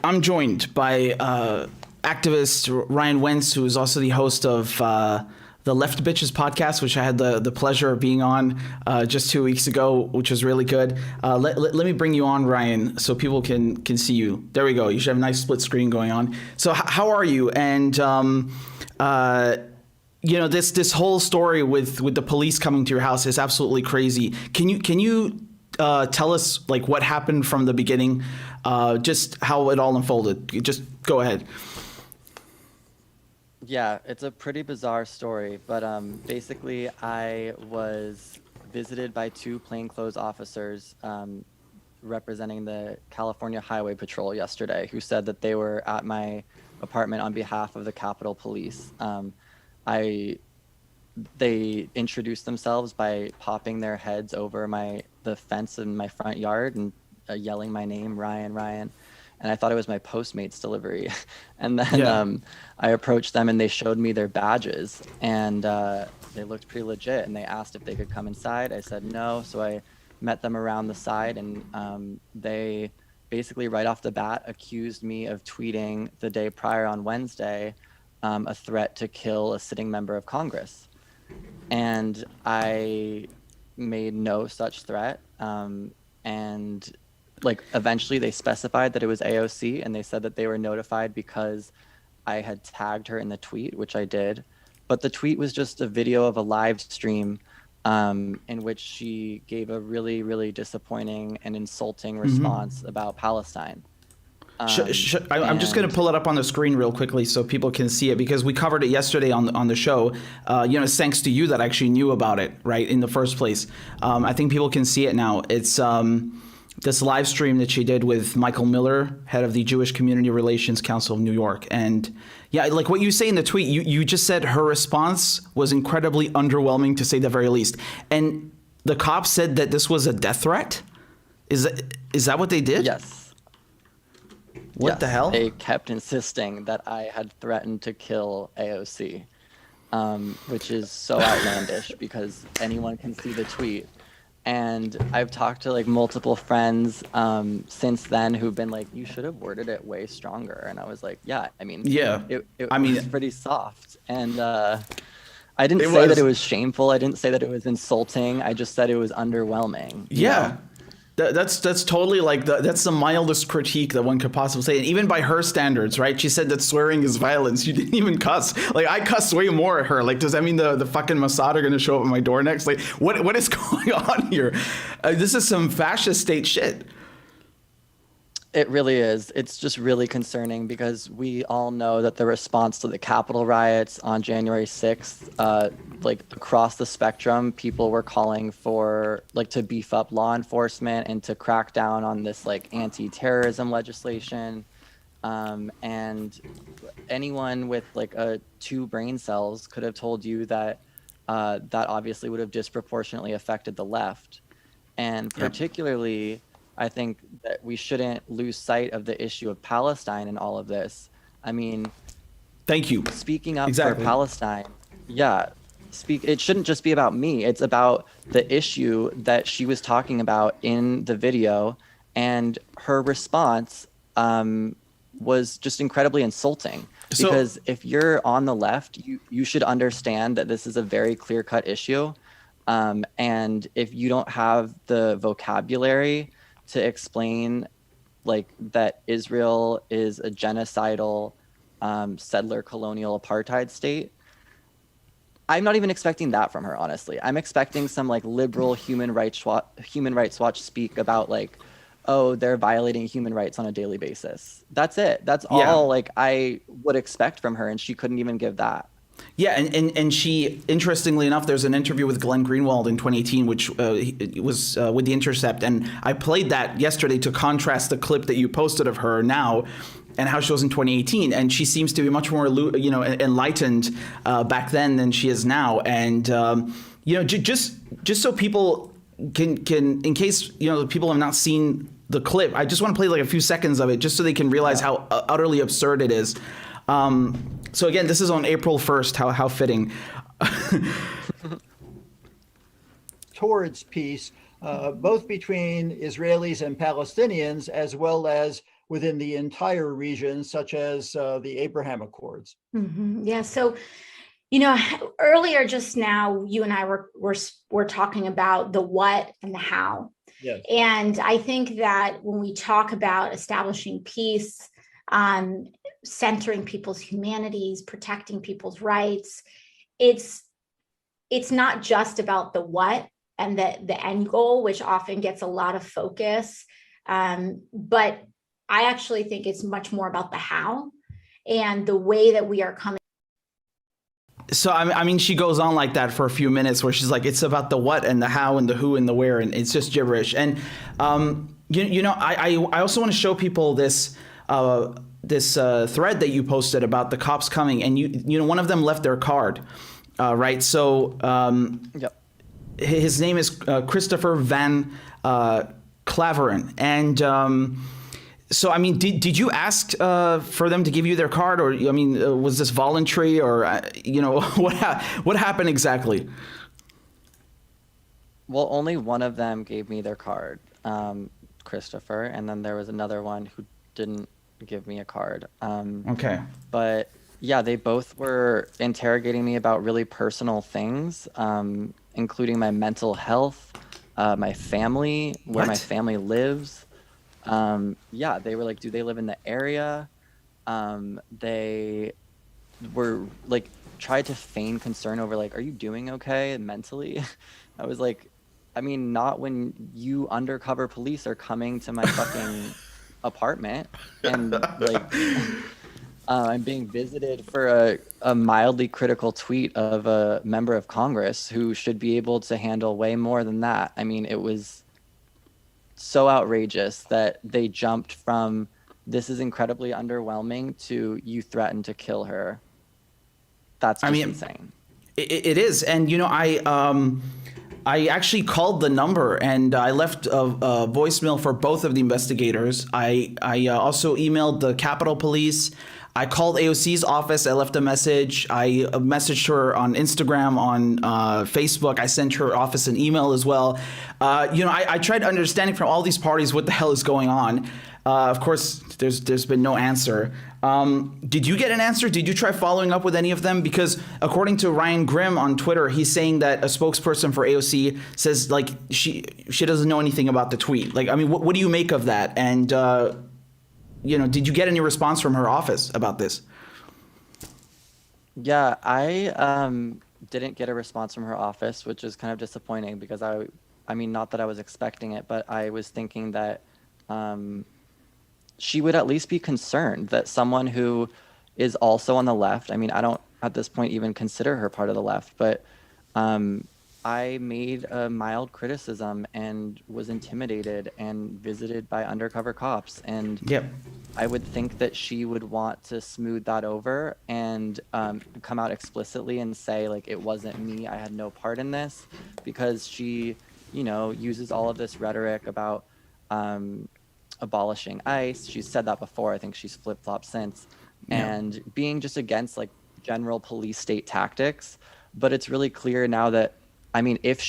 I'm joined by activist Ryan Wentz, who is also the host of the Left Bitches podcast, which I had the pleasure of being on just 2 weeks ago, which was really good. Let me bring you on, Ryan, so people can see you. There we go. You should have a nice split screen going on. So how are you? And this whole story with the police coming to your house is absolutely crazy. Can you tell us like what happened from the beginning, just how it all unfolded? Just go ahead. Yeah, it's a pretty bizarre story, but basically I was visited by two plainclothes officers representing the California Highway Patrol yesterday, who said that they were at my apartment on behalf of the Capitol Police. They introduced themselves by popping their heads over the fence in my front yard and yelling my name, Ryan, Ryan. And I thought it was my Postmates delivery. And then I approached them and they showed me their badges, and they looked pretty legit, and they asked if they could come inside. I said no, so I met them around the side, and they basically right off the bat accused me of tweeting the day prior on Wednesday a threat to kill a sitting member of Congress. And I made no such threat. And eventually they specified that it was AOC, and they said that they were notified because I had tagged her in the tweet, which I did. But the tweet was just a video of a live stream in which she gave a really, really disappointing and insulting response about Palestine. I'm just going to pull it up on the screen real quickly so people can see it, because we covered it yesterday on the show. It's thanks to you that I actually knew about it, right, in the first place. I think people can see it now. It's this live stream that she did with Michael Miller, head of the Jewish Community Relations Council of New York. And yeah, like what you say in the tweet, you just said her response was incredibly underwhelming, to say the very least. And the cops said that this was a death threat? Is that what they did? Yes. What the hell? They kept insisting that I had threatened to kill AOC, which is so outlandish because anyone can see the tweet. And I've talked to multiple friends since then who've been like, you should have worded it way stronger. And I was like, it was pretty soft. And I didn't say that it was shameful. I didn't say that it was insulting. I just said it was underwhelming. Yeah. That's totally that's the mildest critique that one could possibly say. And even by her standards, right? She said that swearing is violence. You didn't even cuss. I cuss way more at her. Does that mean the fucking Mossad are going to show up at my door next? What is going on here? This is some fascist state shit. It really is. It's just really concerning because we all know that the response to the Capitol riots on January 6th, across the spectrum, people were calling for to beef up law enforcement and to crack down on this anti-terrorism legislation. And anyone with two brain cells could have told you that that obviously would have disproportionately affected the left. And particularly, I think that we shouldn't lose sight of the issue of Palestine in all of this. I mean, thank you. Speaking up for Palestine, it shouldn't just be about me. It's about the issue that she was talking about in the video, and her response was just incredibly insulting. Because if you're on the left, you should understand that this is a very clear-cut issue, and if you don't have the vocabulary to explain that Israel is a genocidal settler colonial apartheid state, I'm not even expecting that from her, honestly. I'm expecting some liberal Human Rights Watch speak about they're violating human rights on a daily basis. That's it. That's all I would expect from her, and she couldn't even give that. Yeah, and she, interestingly enough, there's an interview with Glenn Greenwald in 2018, which was with The Intercept, and I played that yesterday to contrast the clip that you posted of her now and how she was in 2018, and she seems to be much more enlightened back then than she is now. And just so people can in case people have not seen the clip, I just want to play a few seconds of it just so they can realize how utterly absurd it is. So again, this is on April 1st. How fitting. Towards peace, both between Israelis and Palestinians, as well as within the entire region, such as the Abraham Accords. Yeah. So, earlier just now, you and I were talking about the what and the how. Yes. And I think that when we talk about establishing peace, centering people's humanities, protecting people's rights, it's not just about the what and the end goal, which often gets a lot of focus. But I actually think it's much more about the how and the way that we are coming. So I mean, she goes on like that for a few minutes, where she's like, "It's about the what and the how and the who and the where," and it's just gibberish. And I also want to show people this thread that you posted about the cops coming, and one of them left their card, right? So Yep. his name is Christopher Van Claveren, and. So, I mean, did you ask for them to give you their card, or I mean, was this voluntary, or what happened exactly? Well, only one of them gave me their card, Christopher, and then there was another one who didn't give me a card. Okay. But yeah, they both were interrogating me about really personal things, including my mental health, my family, where my What? family lives. Yeah, they were like, do they live in the area? They were like, tried to feign concern over like, are you doing okay mentally? I was like, I mean, not when you undercover police are coming to my fucking apartment and like, I'm being visited for a mildly critical tweet of a member of Congress who should be able to handle way more than that. I mean, it was so outrageous that they jumped from this is incredibly underwhelming to you threatened to kill her. That's just insane. It is, and I actually called the number and I left a voicemail for both of the investigators. I also emailed the Capitol Police. I called AOC's office. I left a message. I messaged her on Instagram, on Facebook. I sent her office an email as well. I tried understanding from all these parties what the hell is going on. Of course, there's been no answer. Did you get an answer? Did you try following up with any of them? Because according to Ryan Grimm on Twitter, he's saying that a spokesperson for AOC says like she doesn't know anything about the tweet. Like, I mean, what do you make of that? And did you get any response from her office about this? Yeah, I didn't get a response from her office, which is kind of disappointing because I mean, not that I was expecting it, but I was thinking that she would at least be concerned that someone who is also on the left, I mean, I don't at this point even consider her part of the left, but I made a mild criticism and was intimidated and visited by undercover cops. And Yep. I would think that she would want to smooth that over and come out explicitly and say, like, it wasn't me. I had no part in this, because she, uses all of this rhetoric about abolishing ICE. She's said that before. I think she's flip-flopped since. Yeah. And being just against, like, general police state tactics. But it's really clear now that, I mean, if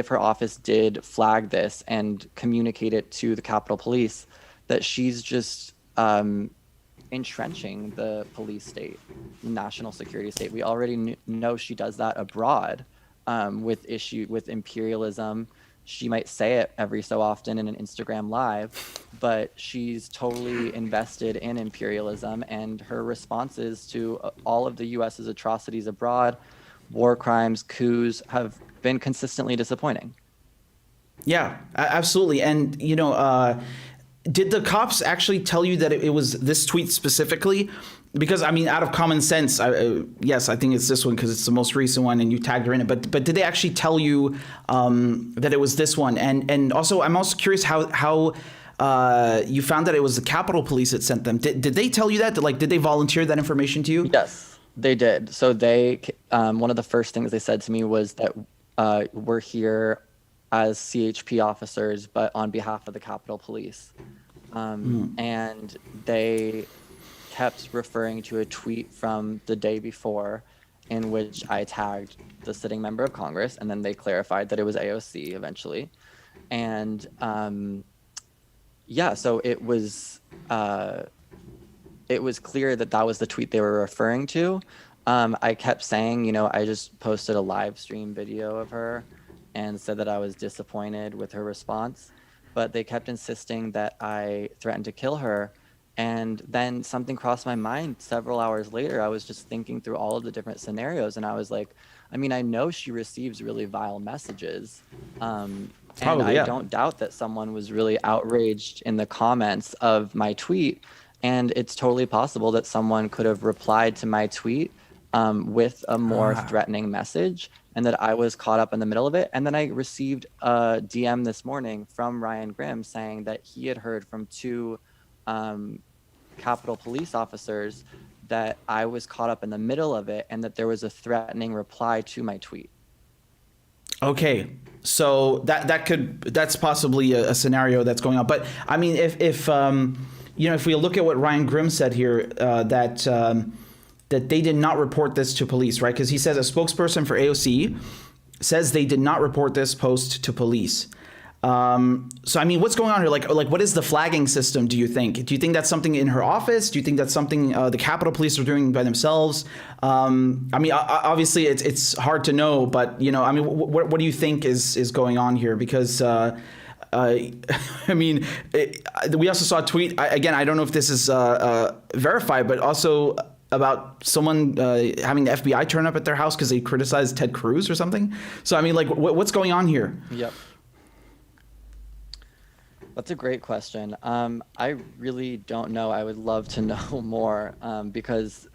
her office did flag this and communicate it to the Capitol Police, that she's just entrenching the police state, national security state. We already know she does that abroad with imperialism. She might say it every so often in an Instagram live, but she's totally invested in imperialism, and her responses to all of the US's atrocities abroad, war crimes, coups, have been consistently disappointing. Yeah, absolutely. And, did the cops actually tell you that it was this tweet specifically? Because, I mean, out of common sense, yes, I think it's this one because it's the most recent one and you tagged her in it. But did they actually tell you that it was this one? And also, I'm also curious how you found that it was the Capitol Police that sent them. Did they tell you that? Did they volunteer that information to you? Yes, they did. So one of the first things they said to me was that we're here as CHP officers, but on behalf of the Capitol Police. And they kept referring to a tweet from the day before in which I tagged the sitting member of Congress, and then they clarified that it was AOC eventually. And Yeah, so it was clear that that was the tweet they were referring to. I kept saying, you know, I just posted a live stream video of her and said that I was disappointed with her response, but they kept insisting that I threatened to kill her. And then something crossed my mind several hours later. I was just thinking through all of the different scenarios, and I was like, I mean, I know she receives really vile messages. And Probably, I yeah. don't doubt that someone was really outraged in the comments of my tweet. And it's totally possible that someone could have replied to my tweet with a more threatening message, and that I was caught up in the middle of it. And then I received a DM this morning from Ryan Grimm saying that he had heard from two Capitol police officers that I was caught up in the middle of it and that there was a threatening reply to my tweet. Okay, so that's possibly a scenario that's going on. But I mean, if you know, if we look at what Ryan Grimm said here, that they did not report this to police, right? Because he says a spokesperson for AOC says they did not report this post to police. So I mean, what's going on here? Like what is the flagging system, do you think? Do you think that's something in her office? Do you think that's something the Capitol Police are doing by themselves? I mean, obviously it's hard to know, but you know, I mean, what do you think is going on here? Because I mean, we also saw a tweet, again, I don't know if this is verified, but also about someone having the FBI turn up at their house because they criticized Ted Cruz or something. So I mean, like, what's going on here? Yep. That's a great question. I really don't know. I would love to know more because,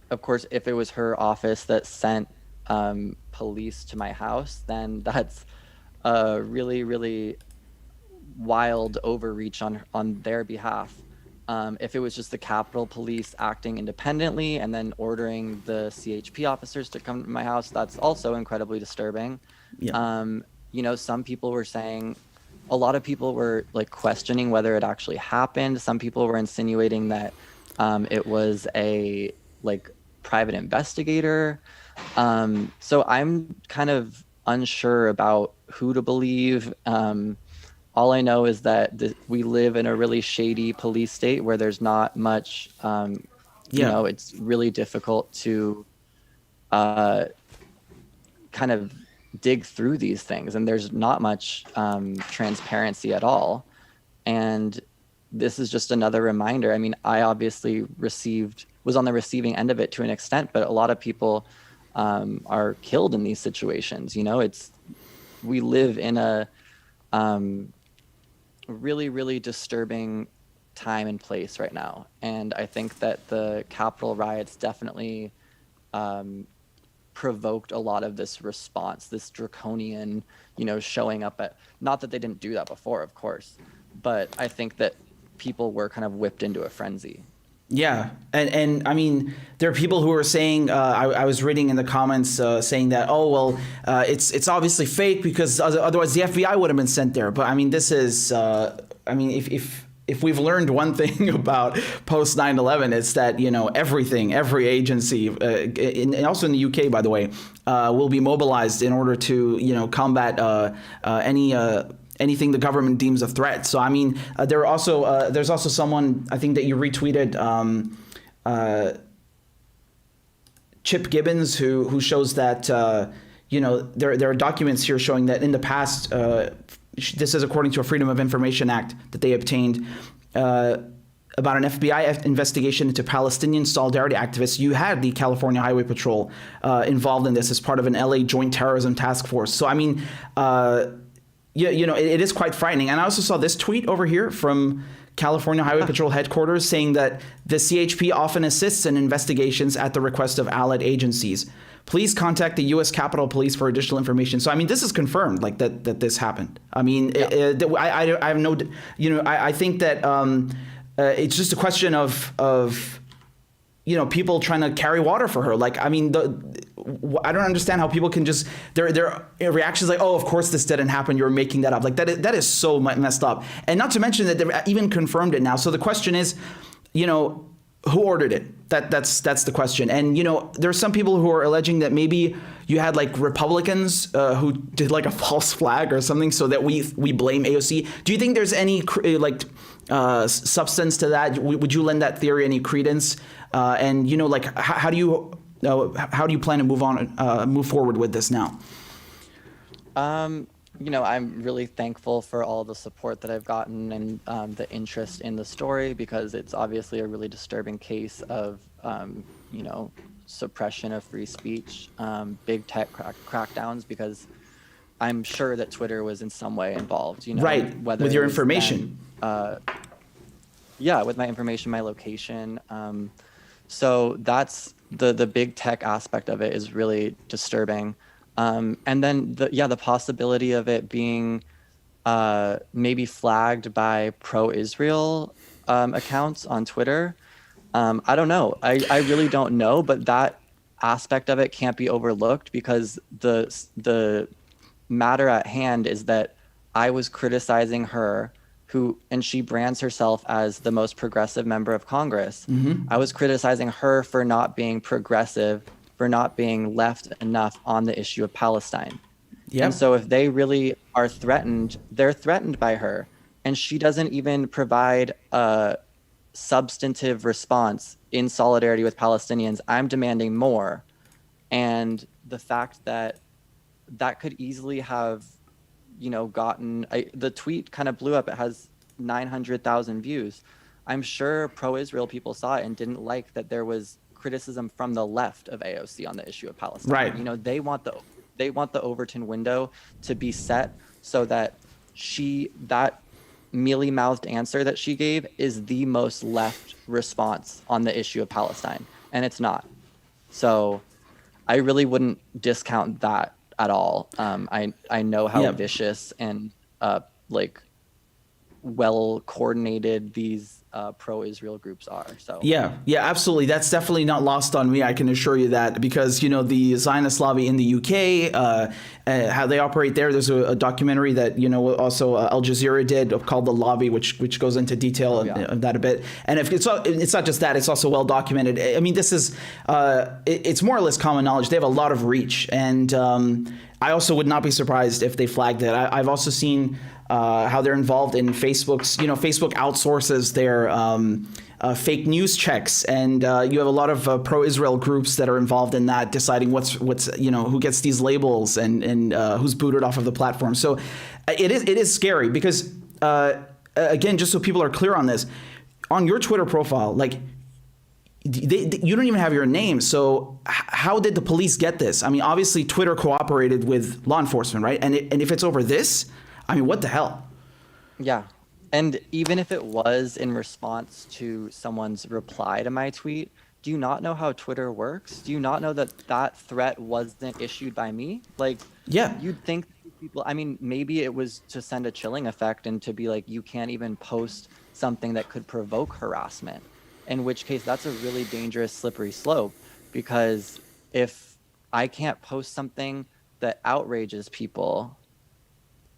of course, if it was her office that sent police to my house, then that's a really, really wild overreach on their behalf. If it was just the Capitol Police acting independently and then ordering the CHP officers to come to my house, that's also incredibly disturbing. Yeah. You know, some people were saying, a lot of people were like questioning whether it actually happened. Some people were insinuating that it was a like private investigator. So I'm kind of unsure about who to believe. All I know is that we live in a really shady police state where there's not much, you know, it's really difficult to kind of dig through these things, and there's not much transparency at all. And this is just another reminder. I mean, I obviously was on the receiving end of it to an extent, but a lot of people are killed in these situations. You know, we live in a really, really disturbing time and place right now. And I think that the Capitol riots definitely provoked a lot of this response, this draconian, you know, showing up at, not that they didn't do that before, of course, but I think that people were kind of whipped into a frenzy. Yeah, and I mean, there are people who are saying, I was reading in the comments saying that, oh, well, it's obviously fake because otherwise the FBI would have been sent there. But I mean, this is, I mean, if we've learned one thing about post 9/11, it's that, you know, every agency, and also in the UK, by the way, will be mobilized in order to, you know, combat anything the government deems a threat. So I mean, there's also someone, I think, that you retweeted, Chip Gibbons, who shows that you know, there are documents here showing that in the past, this is according to a Freedom of Information Act that they obtained, about an FBI investigation into Palestinian solidarity activists. You had the California Highway Patrol involved in this as part of an LA Joint Terrorism Task Force. So I mean, yeah, you know, it is quite frightening. And I also saw this tweet over here from California Highway Patrol headquarters saying that the CHP often assists in investigations at the request of allied agencies. Please contact the U.S. Capitol Police for additional information. So, I mean, this is confirmed, like that this happened. I mean, yeah. I have no, you know, I think that it's just a question of, you know, people trying to carry water for her. Like, I mean, I don't understand how people can just, their reactions like, oh, of course this didn't happen, you're making that up. Like, that is so messed up. And not to mention that they've even confirmed it now. So the question is, you know, who ordered it? That's the question. And, you know, there are some people who are alleging that maybe, you had like Republicans who did like a false flag or something, so that we blame AOC. Do you think there's any substance to that? Would you lend that theory any credence? And you know, like how do you plan to move forward with this now? You know, I'm really thankful for all the support that I've gotten and the interest in the story, because it's obviously a really disturbing case of, you know, suppression of free speech, big tech crackdowns, because I'm sure that Twitter was in some way involved, you know, right, whether with your information. Yeah, with my information, my location. So that's the big tech aspect of it is really disturbing. And then the possibility of it being maybe flagged by pro-Israel accounts on Twitter. I don't know. I really don't know, but that aspect of it can't be overlooked, because the matter at hand is that I was criticizing her, and she brands herself as the most progressive member of Congress. Mm-hmm. I was criticizing her for not being progressive, for not being left enough on the issue of Palestine. Yep. And so if they really are threatened, they're threatened by her. And she doesn't even provide a substantive response in solidarity with Palestinians. I'm demanding more. And the fact that that could easily have, you know, the tweet kind of blew up. It has 900,000 views. I'm sure pro-Israel people saw it and didn't like that there was criticism from the left of AOC on the issue of Palestine. Right. You know, they want the Overton window to be set so that that mealy-mouthed answer that she gave is the most left response on the issue of Palestine, and it's not. So I really wouldn't discount that at all. I know how vicious and like well coordinated these pro-Israel groups are. So yeah, absolutely. That's definitely not lost on me. I can assure you that, because you know the Zionist lobby in the UK, how they operate there. There's a documentary that also Al Jazeera did called The Lobby, which goes into detail of that a bit. And if it's not just that, it's also well documented. I mean, this is it's more or less common knowledge. They have a lot of reach, and I also would not be surprised if they flagged it. I've also seen how they're involved in Facebook's, Facebook outsources their fake news checks, and you have a lot of pro-Israel groups that are involved in that, deciding what's who gets these labels and who's booted off of the platform. So it is scary, because again, just so people are clear on this, on your Twitter profile, like you don't even have your name. So how did the police get this? I mean, obviously Twitter cooperated with law enforcement, right? And if it's over this, I mean, what the hell? Yeah. And even if it was in response to someone's reply to my tweet, do you not know how Twitter works? Do you not know that threat wasn't issued by me? Like, yeah, you'd think people, I mean, maybe it was to send a chilling effect and to be like, you can't even post something that could provoke harassment, in which case that's a really dangerous, slippery slope, because if I can't post something that outrages people,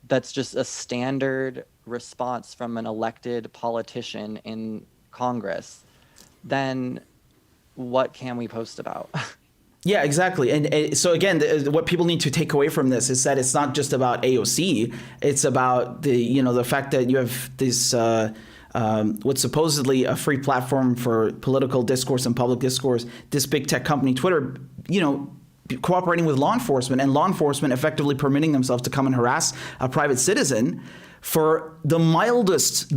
that's just a standard response from an elected politician in Congress, then what can we post about? Yeah, exactly. And so again, what people need to take away from this is that it's not just about AOC. It's about the fact that you have this what's supposedly a free platform for political discourse and public discourse, this big tech company, Twitter, cooperating with law enforcement, and law enforcement effectively permitting themselves to come and harass a private citizen for the mildest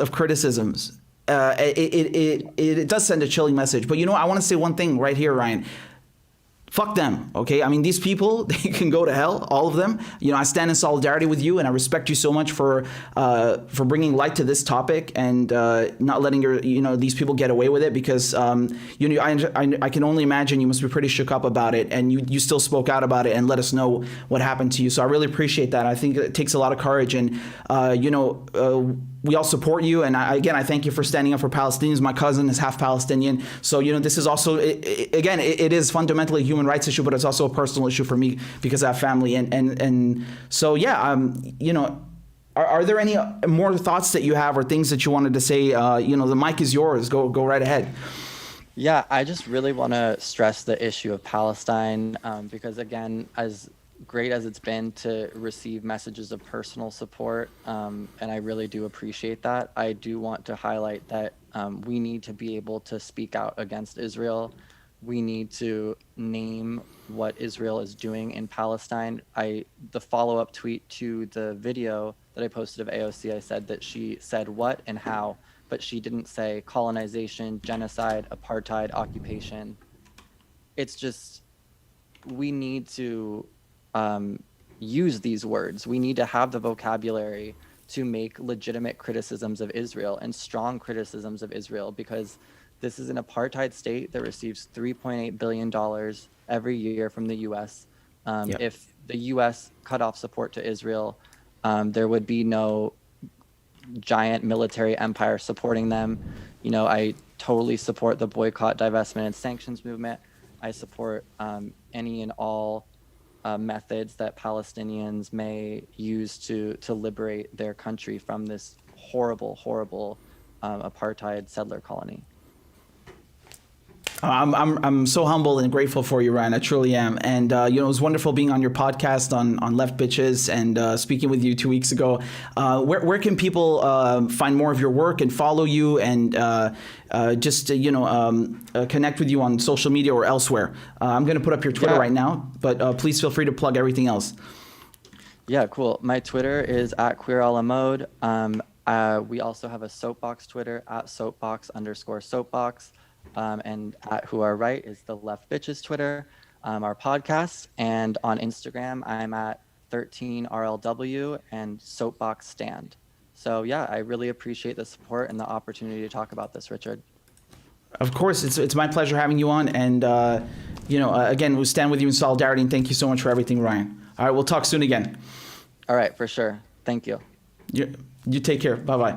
of criticisms. It does send a chilling message. But I want to say one thing right here, Ryan. Fuck them, okay? I mean, these people, they can go to hell, all of them. I stand in solidarity with you, and I respect you so much for bringing light to this topic and not letting these people get away with it, because I can only imagine you must be pretty shook up about it, and you still spoke out about it and let us know what happened to you. So I really appreciate that. I think it takes a lot of courage, and we all support you, and I thank you for standing up for Palestinians. My cousin is half Palestinian, so this is also it is fundamentally a human rights issue, but it's also a personal issue for me because I have family, and so are there any more thoughts that you have or things that you wanted to say? The mic is yours. Go right ahead. Yeah, I just really want to stress the issue of Palestine because, again, as great as it's been to receive messages of personal support, and I really do appreciate that, I do want to highlight that we need to be able to speak out against Israel. We need to name what Israel is doing in Palestine. The follow-up tweet to the video that I posted of AOC, I said that she said what and how, but she didn't say colonization, genocide, apartheid, occupation. It's just, we need to use these words. We need to have the vocabulary to make legitimate criticisms of Israel and strong criticisms of Israel, because this is an apartheid state that receives $3.8 billion every year from the U.S. Yep. If the U.S. cut off support to Israel, there would be no giant military empire supporting them. You know, I totally support the boycott, divestment, and sanctions movement. I support any and all methods that Palestinians may use to liberate their country from this horrible, horrible apartheid settler colony. I'm so humble and grateful for you, Ryan. I truly am. And, it was wonderful being on your podcast on Left Bitches and speaking with you 2 weeks ago. Where can people find more of your work and follow you and connect with you on social media or elsewhere? I'm going to put up your Twitter right now, but please feel free to plug everything else. Yeah, cool. My Twitter is @queeralamode. We also have a Soapbox Twitter @soapbox_soapbox. And Who Are Right is the Left Bitches Twitter, our podcast. And on Instagram, I'm at 13RLW and Soapbox Stand. So yeah, I really appreciate the support and the opportunity to talk about this, Richard. Of course, it's my pleasure having you on. And, again, we'll stand with you in solidarity. And thank you so much for everything, Ryan. All right, we'll talk soon again. All right, for sure. Thank you. You take care. Bye-bye.